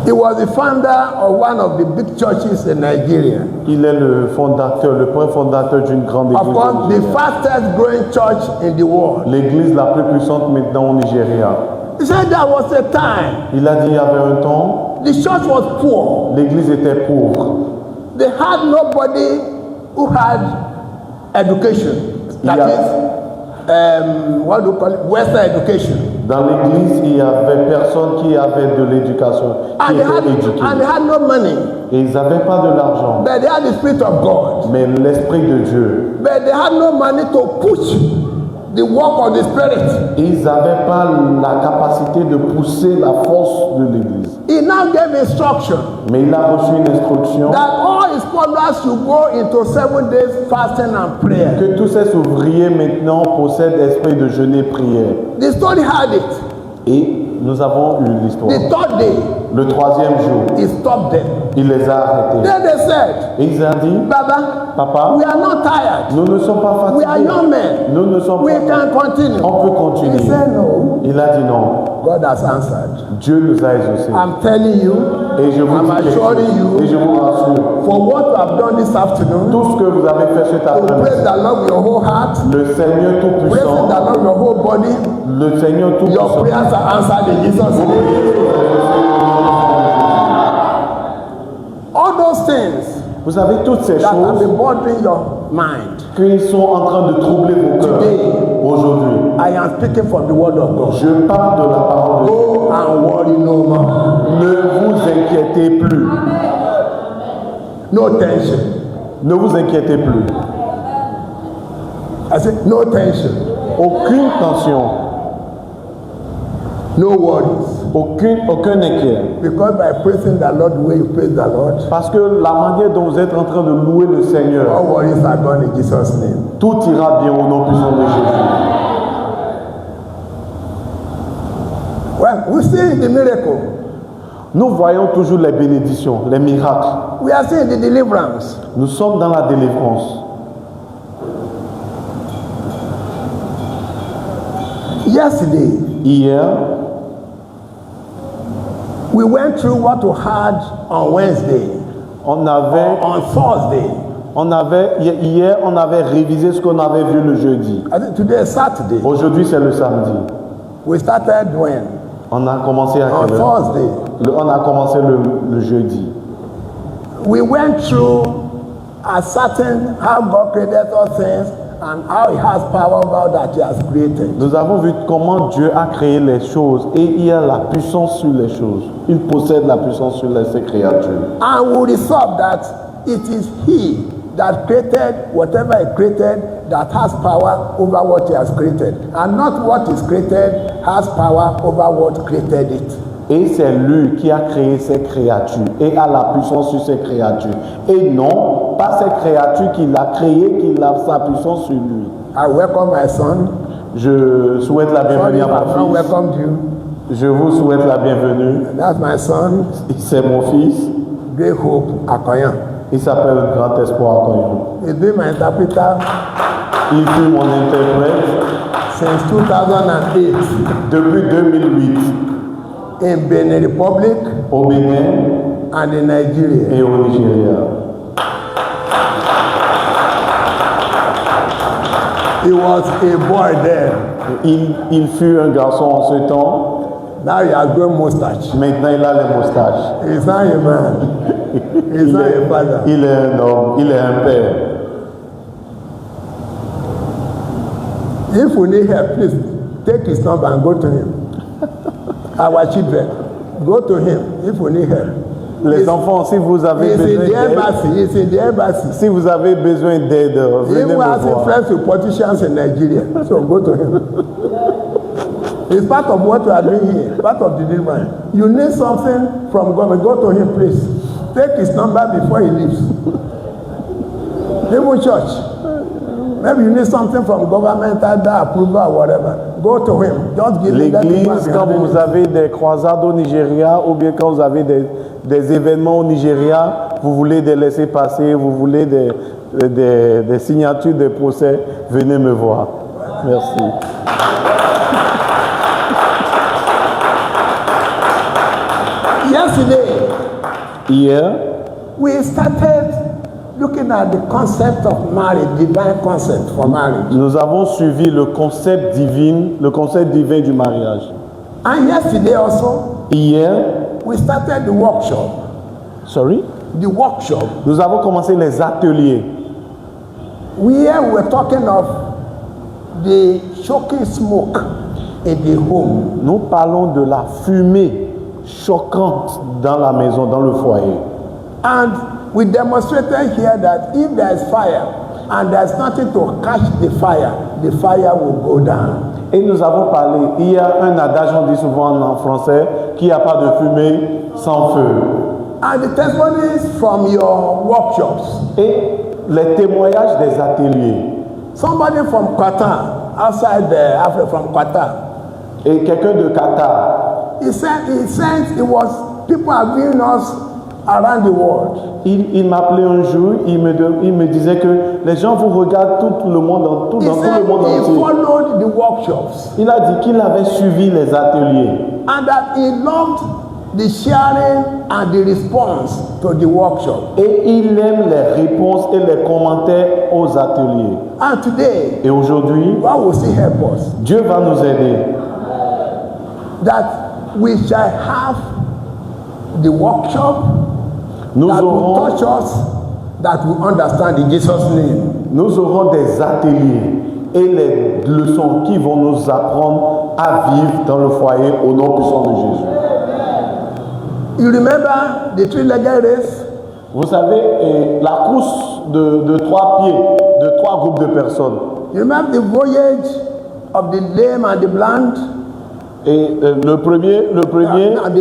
He was the founder of one of the big churches in Nigeria. Il est le fondateur, le premier fondateur d'une grande Of église. course, au the Nigeria. fastest growing church in the world. L'église la plus puissante maintenant au Nigeria. He said there was a time Il a dit il y avait un temps, the church was poor. l'église était pauvre. They had nobody who had education. That Yeah. is, what do you call it? Western education. Dans l'église, il n'y avait personne qui avait de l'éducation, qui And they était éduqué. had no money. Et ils n'avaient pas de l'argent, But they had the Spirit of God. mais l'Esprit de Dieu. But they had no money to push the work of the Spirit. Et ils n'avaient pas la capacité de pousser la force de l'église. He now gave instruction Mais il a reçu une instruction that all his followers should go into 7 days fasting and prayer. que tous ces ouvriers maintenant possèdent l'esprit de jeûner et prière. The story had it. Et nous avons eu l'histoire. The third day, Le troisième jour, he stopped them. il les a arrêtés. Then they said, Et il a dit, Baba, Papa, we are not tired. nous ne sommes pas We are fatigués. young men. Nous ne sommes We pas can continue. On peut He continuer. said, No, Il a dit non. God has answered. Dieu nous a exaucés. I'm telling you, Et je vous I'm dis quelque chose. assuring Et je you, vous rassure. for what you have done this afternoon, Tout ce que vous avez fait cet to après-midi, praise the Lord with your whole heart, le Seigneur praise the Tout-Puissant, Lord with your whole body, le Seigneur your Tout-Puissant, prayers are answered in Jesus' name. All those things vous savez toutes ces that have choses been bothering your mind, qui sont en train de troubler vos cœurs Today. aujourd'hui. I am speaking from the word of God. Je parle de la parole de Dieu. Go and worry no more. Ne vous inquiétez plus. No tension. Ne vous inquiétez plus. I said, no tension. Aucune tension, No worries. aucun inquiet. Because by praising the Lord the way you praise the Lord, Parce que la manière dont vous êtes en train de louer le Seigneur, all worries are gone in Jesus' name. tout ira bien au nom puissant de Jésus. Well, we see the miracle. Nous voyons toujours les bénédictions, les miracles. We are seeing the deliverance. Nous sommes dans la délivrance. Yesterday, Hier, we went through what we had on Wednesday, on avait on Thursday. hier, on avait révisé ce qu'on avait vu le jeudi. I think today is Saturday. Aujourd'hui, c'est le samedi. We started when? On a commencé à On quelle heure? Thursday. On a commencé le jeudi. We went through a certain how God created all things and how He has power over that He has created. Nous avons vu comment Dieu a créé les choses et il a la puissance sur les choses. Il possède la puissance sur ses créatures. And we resolve that it is He that created whatever He created that has power over what He has created, and not what is created has power over what created it. Et c'est lui qui a créé ces créatures et a la puissance sur ces créatures. Et non, pas ces créatures qu'il a créées, qu'il a sa puissance sur lui. I welcome my son. Je souhaite la Sorry bienvenue if à I mon don't fils. welcome you. Je vous souhaite la bienvenue. That's my son, C'est mon fils. Great Hope Akoyan. Il s'appelle Grand Espoir Koyon. He's been my interpreter Il fut mon interprète since 2008 depuis 2008 in Benin Republic au Bénin and in Nigeria. et au Nigeria. He was a boy there. Il fut un garçon en ce temps. Now he has grown mustache. Maintenant, il a les moustaches. He's not a man. He's not a father. Il est un homme, il est un père. If we need help, please take his number and go to him. Our children, go to him if we need help. Les enfants, si vous avez He's in besoin the d'aide, embassy. He's in the embassy. si vous avez besoin d'aide, venez He me has voir. influence with politicians in Nigeria. So go to him. It's part of what we are doing here, part of the deliverance. You need something from government, go to him, please. Take his number before he leaves. Even church. Maybe you need something from government, either approval or whatever. Go to him. Just give him that. L'église, quand vous avez des croisades au Nigeria ou bien quand vous avez des événements au Nigeria, vous voulez des laisser passer, vous voulez des signatures de procès, venez me voir. Merci. Yesterday, Hier, we started looking at the concept of marriage, divine concept for marriage. nous avons suivi le concept divin du mariage. And yesterday also, Hier, we started the workshop. The workshop. nous avons commencé les ateliers. Where we were talking of the shocking smoke in the home. Nous parlons de la fumée choquante dans la maison, dans le foyer. And we demonstrated here that if there is fire and there is nothing to catch the fire will go down. Et nous avons parlé, il y a un adage, on dit souvent en français, qu'il n'y a pas de fumée sans feu. And the testimonies from your workshops. Et les témoignages des ateliers. Somebody from Qatar, outside Africa, from Qatar. Et quelqu'un de Qatar. He said it was people are viewing us around the world. Il m'appelait un jour, il me disait que les gens vous regardent tout le monde, dans tout le monde He entier. followed the workshops. Il a dit qu'il avait suivi les ateliers. And that he loved the sharing and the response to the workshop. Et il aime les réponses et les commentaires aux ateliers. And today, Et aujourd'hui, God will still help us. Dieu va nous aider. That we shall have the workshop Nous that will aurons, touch us, that will understand in Jesus' name. nous aurons des ateliers et les leçons qui vont nous apprendre à vivre dans le foyer au nom puissant de Jésus. You remember the three-legged race? Vous savez, la course de 3 pieds, de 3 groupes de personnes. You remember the voyage of the lame and the blind? Et le premier, And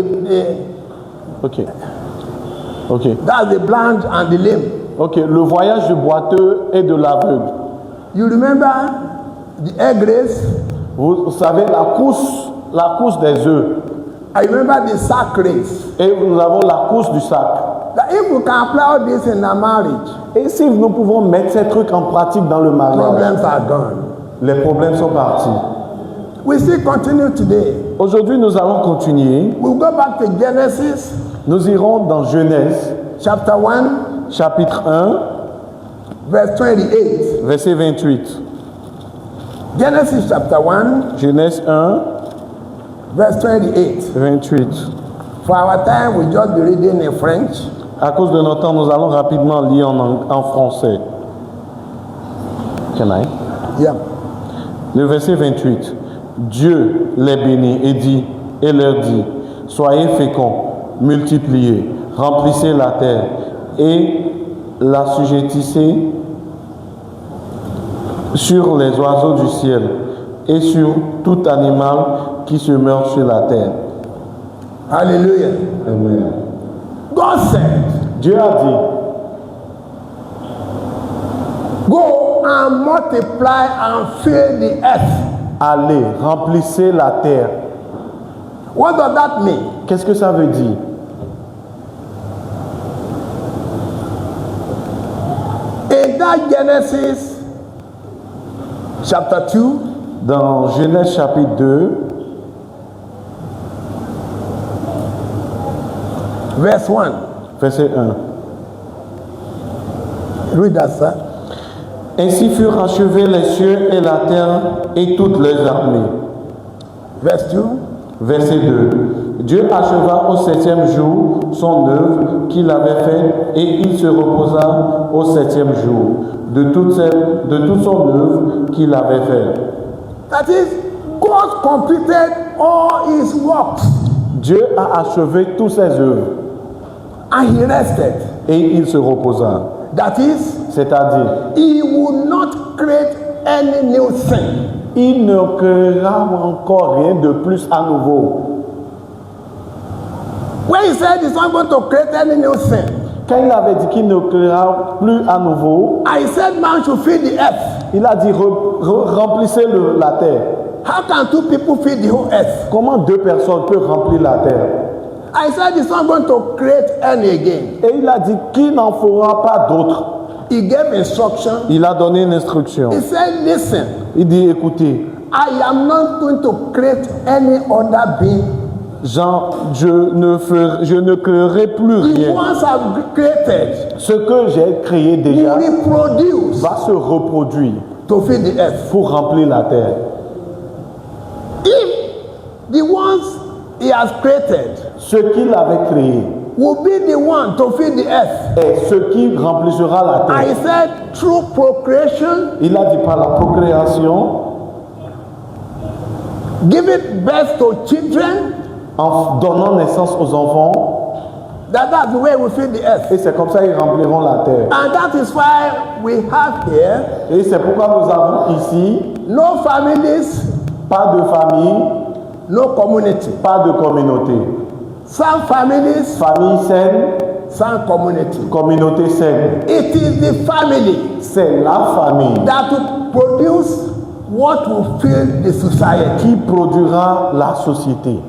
ok, that's the blind and the lame. ok, le voyage du boiteux et de l'aveugle. You remember the egg race? Vous savez, la course des œufs. I remember the sack race. Et nous avons la course du sac. That if we can apply all this in a marriage, Et si nous pouvons mettre ces trucs en pratique dans le mariage, problems are gone. les problèmes sont partis. We still continue today. Aujourd'hui, nous allons continuer. We'll go back to Genesis Nous irons dans Genèse, chapter 1, chapitre 1, verse 28. verset 28. Genesis chapter 1, Genèse 1, verse 28. 28. For our time, we just be reading in French. À cause de notre temps, nous allons rapidement lire en français. Can I? Yeah. Le verset 28. Dieu les bénit et leur dit, soyez féconds, multipliez, remplissez la terre et l'assujettissez sur les oiseaux du ciel et sur tout animal qui se meurt sur la terre. Hallelujah. Amen. God said, Dieu a dit, go and multiply and fill the earth. allez, remplissez la terre. What does that mean? Qu'est-ce que ça veut dire? In that Genesis chapter 2, Dans Genèse chapitre 2, verse 1. verset 1. Read that, sir. Ainsi furent achevés les cieux et la terre et toutes leurs armées. Verse 2. Verset 2. Dieu acheva au 7e jour son œuvre qu'il avait faite et il se reposa au 7e jour de toute son œuvre qu'il avait faite. That is, God completed all his works Dieu a achevé toutes ses œuvres and he rested. et il se reposa. That is, C'est-à-dire, he will not create any new thing. il ne créera encore rien de plus à nouveau. When he said he's not going to create any new thing, Quand il avait dit qu'il ne créera plus à nouveau, I said man should feed the earth. il a dit remplissez la terre. How can two people feed the whole earth? Comment 2 personnes peuvent remplir la terre? I said he's not going to create any again. Et il a dit qu'il n'en fera pas d'autres. He gave instruction. Il a donné une instruction. He said, listen, Il dit écoutez, I am not going to create any other being je ne créerai plus The rien. ones I've created Ce que j'ai créé will déjà reproduce va se reproduire to feed the earth. pour remplir la terre. If the ones he has created Ce qu'il avait créé will be the one to feed the earth, est ce qui remplissera la I terre. said through procreation, Il a dit par la procréation, giving birth to children, en donnant naissance aux enfants, that's the way we feed the earth. et c'est comme ça qu'ils rempliront la terre. And that is why we have here Et c'est pourquoi nous avons ici no families, pas de famille, no community. pas de communauté. Some families, Famille saine, some community. communauté saine. It is the family C'est la famille that will produce what will fill the society. qui produira la société.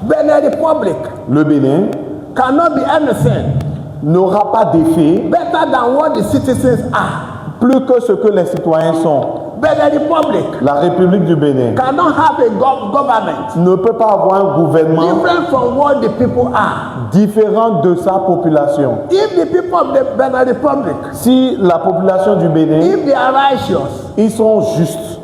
Benin Republic Le Bénin cannot be anything n'aura pas d'effet better than what the citizens are. plus que ce que les citoyens sont. Benin Republic La République du Bénin cannot have a government ne peut pas avoir un gouvernement different from what the people are. différent de sa population. If the people of the Benin Republic, Si la population du Bénin, if they are righteous, ils sont justes,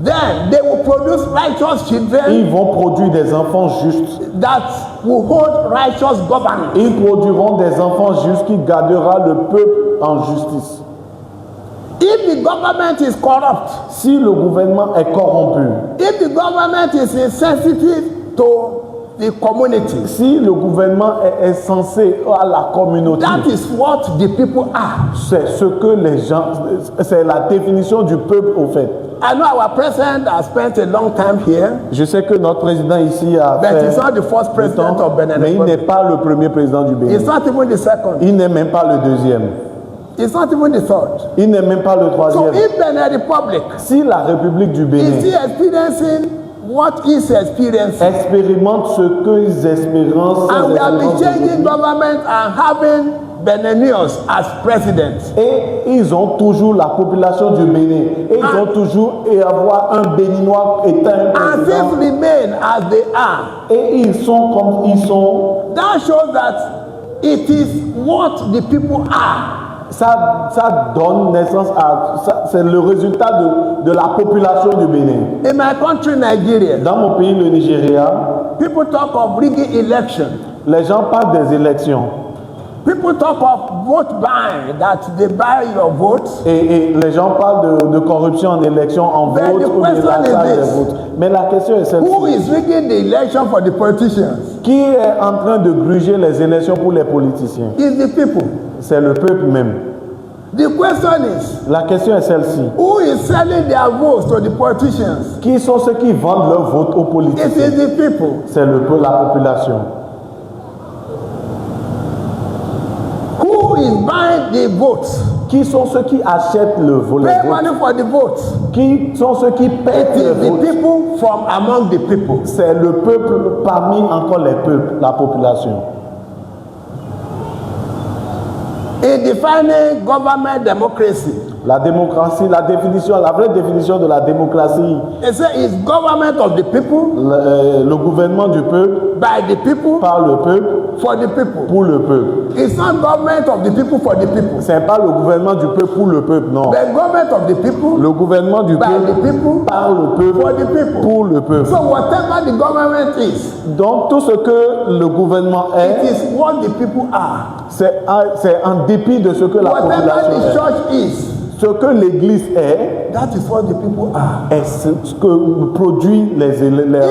then they will produce righteous children ils vont produire des enfants justes. that will hold righteous governance. Ils produiront des enfants justes qui gardera le peuple en justice. If the government is corrupt, Si le gouvernement est corrompu, if the government is insensitive to the community, si le gouvernement est insensé à la communauté, that is what the people are. c'est ce que les gens, c'est la définition du peuple au fait. I know our president has spent a long time here, Je sais que notre président ici a but he's fait not the first du president temps, of Benin mais il n'est Republic. pas le premier président du He's Bénin. not even the second. Il n'est même pas le deuxième. He's not even the third. Il n'est même pas le So troisième. if Benin Republic Si la République du is Bénin still experiencing what he's experiencing, expérimente ce qu'ils expérimentent, and we have been changing government and having Beninians as president, et ils ont toujours la population du Bénin, et ils ont toujours et avoir un Béninois étant un and président, things remain as they are, et ils sont comme ils sont. that shows that it is what the people are. Ça donne naissance à, c'est le résultat de la population du Bénin. In my country, Nigeria, Dans mon pays, le Nigeria, people talk of rigging election. les gens parlent des élections. People talk of vote buying, that they buy your votes. Et les gens parlent de corruption en élection, en But vote the ou de question is l'achat des this. votes. Mais la question est Who celle-ci. is rigging the election for the politicians? Qui est en train de gruger les élections pour les politiciens? It's the people. C'est le peuple même. The question is, La question est celle-ci. who is selling their votes to the politicians? Qui sont ceux qui vendent leur vote aux It politiciens? is the people. C'est le peuple, la population. Who is buying the votes? Qui sont ceux qui achètent les Pay votes? money for the votes. Qui sont ceux qui paient It les is the votes? people from among the people. C'est le peuple parmi encore les peuples, la population. In defining government democracy, La démocratie, la définition, la vraie définition de la démocratie, they say it's government of the people, le gouvernement du peuple, by the people, par le peuple, for the people. pour le peuple. It's not government of the people for the people. C'est pas le gouvernement du peuple pour le peuple, non. The government of the people, Le gouvernement du by the peuple, people, par le peuple, for the people. pour le peuple. So whatever the government is, Donc tout ce que le gouvernement it est, is what the people are. c'est en dépit de ce que la Whatever population the est. church is, Ce que l'Église est, that is what the people are. est ce que produit la population, les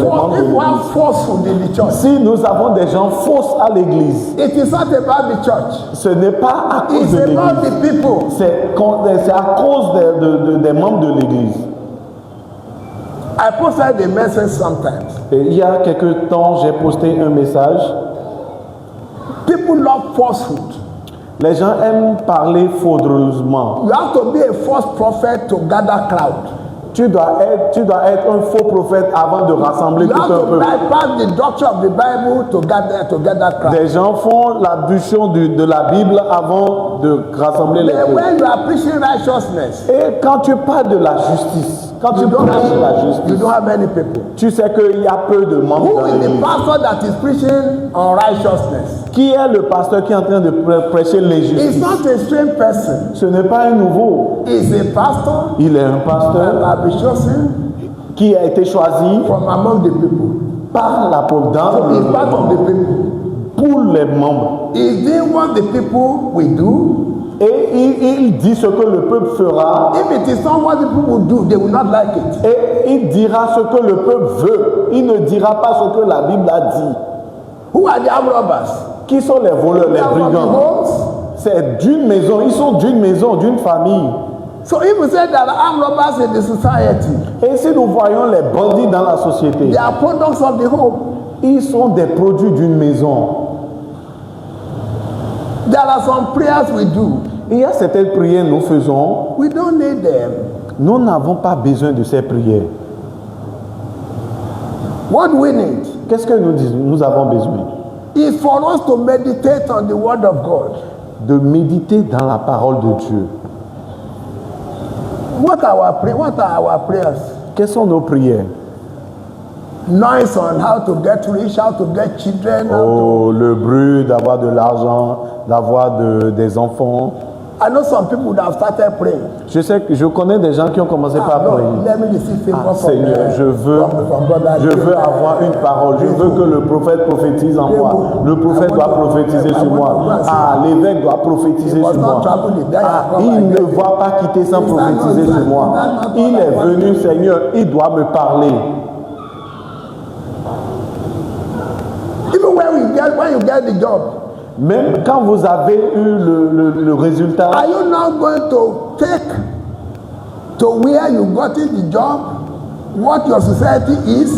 membres de If we have l'Église. forceful in the church, Si nous avons des gens fausses à l'Église, it is not about the church. ce n'est pas à cause It's de about l'Église, the people. c'est à cause des membres de l'Église. I posted a message sometimes. Et il y a quelque temps, j'ai posté un message. People love falsehood. Les gens aiment parler frauduleusement. You have to be a false prophet to gather crowd. Tu dois être un faux prophète avant de rassembler You tout have un to peuple. bypass the doctrine of the Bible to gather crowd. Des gens font l'abduction de la Bible avant de rassembler les But peuples. when you are preaching righteousness, Et quand tu parles de la justice, Quand tu you don't prêches la have, justice, you don't have many people. tu sais qu'il y a peu de membres Who dans is the l'église. pastor that is preaching on righteousness? Qui est le pasteur qui est en train de prêcher les He's justices? not a strange person. Ce n'est pas un nouveau. He's a pastor Il est un that pasteur has been chosen qui a été choisi from among the people. par la So he's part of the people. pour les membres. He's doing what the people will do. Et il dit ce que le peuple fera. If it is not what the people will do, they will not like it. Et il dira ce que le peuple veut. Il ne dira pas ce que la Bible a dit. Who are the armed robbers? Qui sont les voleurs, They les are from the brigands? homes. C'est d'une maison. Ils sont d'une maison, d'une famille. So if we say there are armed robbers in the society, Et si nous voyons les bandits dans la société, they are products of the home. ils sont des produits d'une maison. There are some prayers we do. Il y a certaines prières que nous faisons. We don't need them. Nous n'avons pas besoin de ces prières. What we need Qu'est-ce que nous avons besoin? is for us to meditate on the word of God. De méditer dans la parole de Dieu. What are our prayers? Quelles sont nos prières? Noise on how to get rich, how to get children. Oh, le bruit d'avoir de l'argent, d'avoir des enfants. I know some people that have started praying. Je connais des gens qui ont commencé par Lord, prier. let me receive favor Ah, from, Seigneur, je veux avoir une parole. Je veux que le prophète prophétise en moi. Le prophète doit prophétiser sur moi. Ah, l'évêque doit prophétiser sur moi. Ah, il ne va pas quitter sans prophétiser sur moi. Il est venu, Seigneur, il doit me parler. Even when you get the job, Même quand vous avez eu le résultat, are you not going to take to where you got in the job what your society is?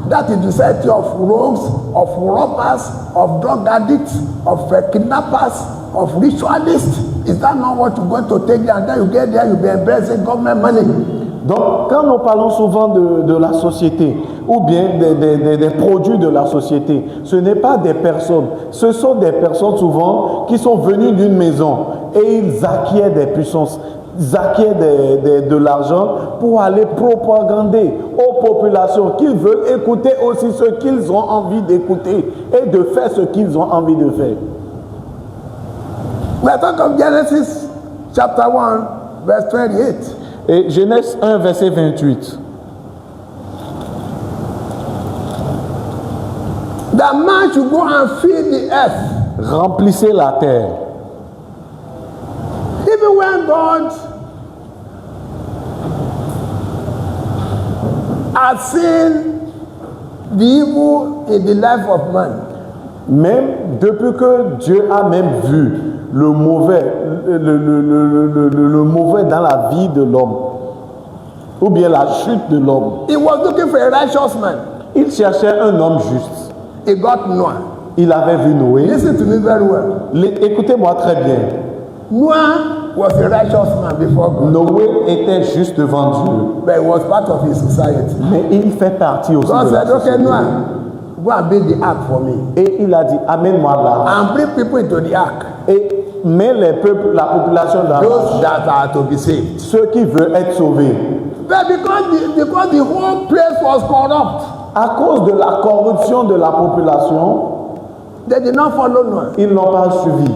That is the society of rogues, of robbers, of drug addicts, of kidnappers, of ritualists. Is that not what you're going to take there? And then you get there, you'll be embracing government money. donc quand nous parlons souvent de la société ou bien des produits de la société, ce n'est pas des personnes, ce sont des personnes souvent qui sont venues d'une maison et ils acquièrent des puissances, ils acquièrent de l'argent pour aller propagander aux populations qu'ils veulent écouter aussi ce qu'ils ont envie d'écouter et de faire ce qu'ils ont envie de faire. We are talking of Genesis chapter 1, verse 28. Et Genèse 1, verset 28. That man should go and feed the earth. Remplissez la terre. Even when God has seen the evil in the life of man, Même depuis que Dieu a même vu le mauvais, le mauvais dans la vie de l'homme, ou bien la chute de l'homme, he was looking for a righteous man. il cherchait un homme juste. He got Noah. Il avait vu Noé. Listen to me very well. Écoutez-moi très bien. Noah was a righteous man before God, Noé était juste devant Dieu, but he was part of his society. mais il fait partie aussi God de la said, okay, société. Noah, go and build the ark for me. Et il a dit, amène-moi là. And bring people into the ark. Et mets les peuples, la population dans Those that are to be saved. ceux qui veulent être sauvés. But because the whole place was corrupt, À cause de la corruption de la population, they did not follow Noah. ils n'ont pas suivi.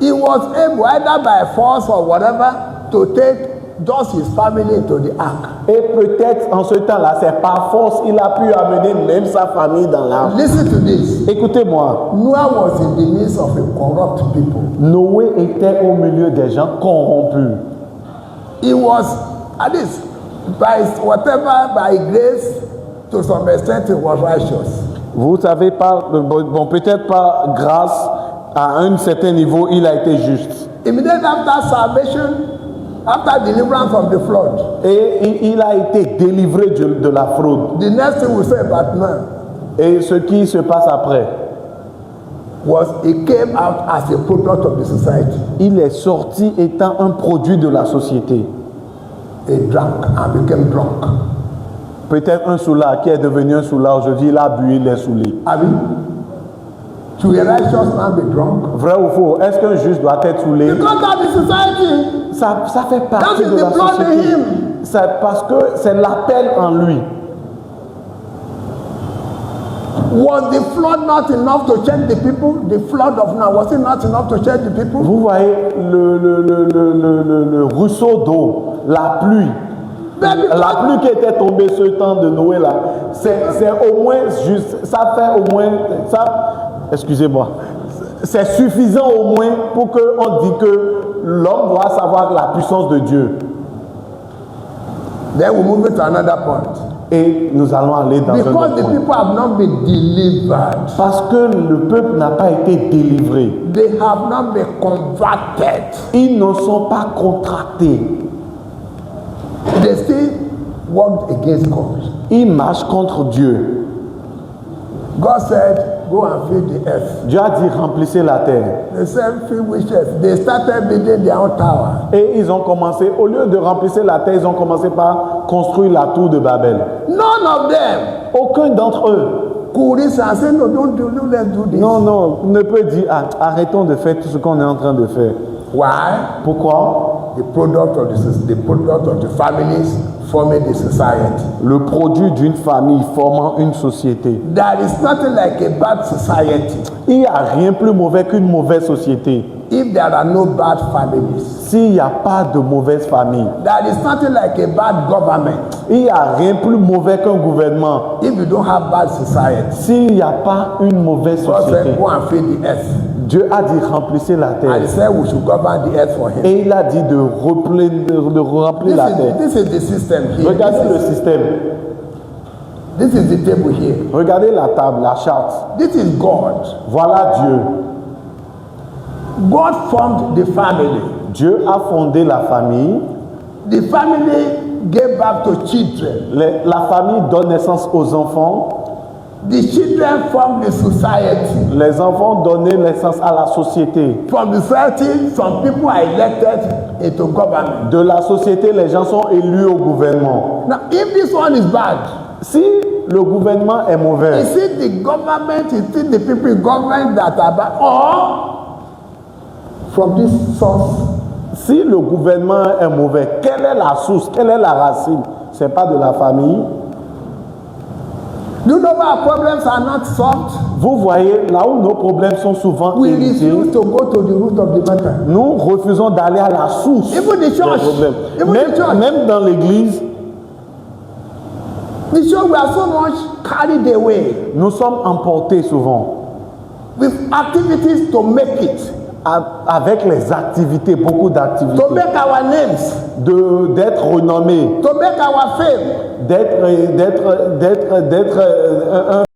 He was able, either by force or whatever, to take just his family into the ark. Et peut-être en ce temps-là, c'est par force, il a pu amener même sa famille dans l'arche. Listen to this. Écoutez-moi, Noah was in the midst of a corrupt people. Noé était au milieu des gens corrompus. He was, at least, by grace, to some extent, he was righteous. Vous savez, bon, peut-être pas grâce à un certain niveau, il a été juste. Immediately after salvation, after deliverance from the flood, Et il a été délivré de la fraude. the next thing we say about man Et ce qui se passe après, was he came out as a product of the society. il est sorti étant un produit de la société. He drank and became drunk. Peut-être un soulard qui est devenu un soulard aujourd'hui, il a bu, il est saoulé. Abi, to a righteous man be drunk? Vrai ou faux? Est-ce qu'un juste doit être saoulé? Because of the society. Ça fait That partie is de the la blood in société. him. c'est parce que c'est l'appel en lui. Was the flood not enough to change the people? The flood of Noah, was it not enough to change the people? Vous voyez le ruisseau d'eau, la pluie. La pluie qui était tombée ce temps de Noé là, c'est au moins juste, ça fait au moins, excusez-moi, c'est suffisant au moins pour qu'on dise que l'homme doit savoir la puissance de Dieu. Then we move to another point. Et nous allons aller dans un Because autre the point. people have not been delivered. Parce que le peuple n'a pas été délivré. They have not been converted. Ils ne sont pas contractés. They still worked against God. Ils marchent contre Dieu. God said, go and feed the earth. Dieu a dit remplissez la terre. The same few wishes. They started building their own tower. Et ils ont commencé, au lieu de remplir la terre, ils ont commencé par construire la tour de Babel. None of them Aucun d'entre eux. could listen and say, no, don't do, no, let's do this. Non, ne peut dire arrêtons de faire tout ce qu'on est en train de faire. Why? Pourquoi? The product of the families forming the society. Le produit d'une famille formant une société. There is nothing like a bad society Il n'y a rien plus mauvais qu'une mauvaise société. if there are no bad families. S'il n'y a pas de mauvaise famille. There is nothing like a bad government Il n'y a rien plus mauvais qu'un gouvernement. if you don't have bad society. S'il n'y a pas une mauvaise God société. said, go and feed the earth. Dieu a dit remplissez la And terre. he said we should govern the earth for him. Et il a dit de remplir la terre. This is the system here. Regardez le système. This is the table here. Regardez la table, la charte. This is God. Voilà Dieu. God formed the family. Dieu a fondé la famille. The family gave birth to children. La famille donne naissance aux enfants. The children formed the society. Les enfants donnent naissance à la société. From the society, some people are elected into government. De la société, les gens sont élus au gouvernement. Now, if this one is bad, Si le gouvernement est mauvais, is it the government, is it the people in government that are bad, or from this source? si le gouvernement est mauvais, quelle est la source, quelle est la racine? Ce n'est pas de la famille. Do you know why our problems are not solved? Vous voyez, là où nos problèmes sont souvent We hérités, refuse to go to the root of the matter. nous refusons d'aller à la source Even the des church. problèmes. Even the church. Même dans l'église, The church, we are so much carried away nous sommes emportés souvent with activities to make it, avec les activités, beaucoup d'activités, to make our names, d'être renommés, to make our fame. d'être un